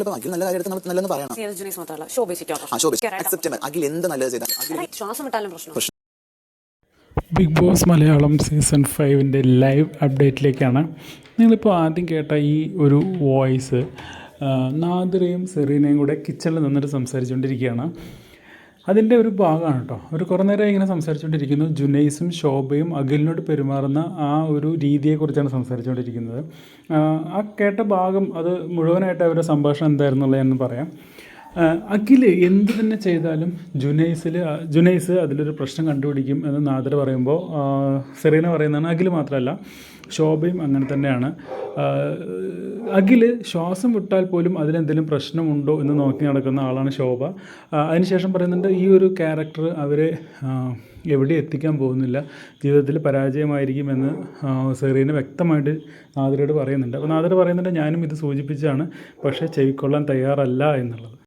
നമ്മളിപ്പോൾ അഖിൽ നല്ല കാര്യം എടുത്ത് നല്ലതെന്ന് പറയണം. അഖിൽ എന്ത് നല്ലത് ചെയ്താൽ ശ്വാസം വിട്ടാലും പ്രശ്നം. Big boss Malayalam season 5 live അപ്ഡേറ്റിലേക്കാണ്. നിങ്ങളിപ്പോൾ ആദ്യം കേട്ട ഈ ഒരു വോയിസ് നാദിറയും സെറീനയും കൂടെ കിച്ചണിൽ നിന്നിട്ട് സംസാരിച്ചുകൊണ്ടിരിക്കുകയാണ്. അതിൻ്റെ ഒരു ഭാഗമാണ് കേട്ടോ. ഒരു കുറേ നേരം ഇങ്ങനെ സംസാരിച്ചുകൊണ്ടിരിക്കുന്നു. ജുനൈസും ശോഭയും അഖിലിനോട് പെരുമാറുന്ന ആ ഒരു രീതിയെക്കുറിച്ചാണ് സംസാരിച്ചുകൊണ്ടിരിക്കുന്നത്. ആ കേട്ട ഭാഗം അത് മുഴുവനായിട്ട് അവരുടെ സംഭാഷണം എന്തായിരുന്നുള്ളത് എന്ന് പറയാം. അഖിൽ എന്ത് തന്നെ ചെയ്താലും ജുനൈസ് അതിലൊരു പ്രശ്നം കണ്ടുപിടിക്കും എന്ന് നാദിറ പറയുമ്പോൾ സെറീന പറയുന്നതാണ്. അഖിൽ മാത്രമല്ല, ശോഭയും അങ്ങനെ തന്നെയാണ്. അഖിൽ ശ്വാസം വിട്ടാൽ പോലും അതിലെന്തെങ്കിലും പ്രശ്നമുണ്ടോ എന്ന് നോക്കി നടക്കുന്ന ആളാണ് ശോഭ. അതിനുശേഷം പറയുന്നുണ്ട്, ഈ ഒരു ക്യാരക്ടർ അവരെ എവിടെ എത്തിക്കാൻ പോകുന്നില്ല, ജീവിതത്തിൽ പരാജയമായിരിക്കുമെന്ന് സെറീന വ്യക്തമായിട്ട് നാദിറയോട് പറയുന്നുണ്ട്. അപ്പോൾ നാദിറ പറയുന്നുണ്ട്, ഞാനും ഇത് സൂചിപ്പിച്ചാണ്, പക്ഷേ ചെവിക്കൊള്ളാൻ തയ്യാറല്ല എന്നുള്ളത്.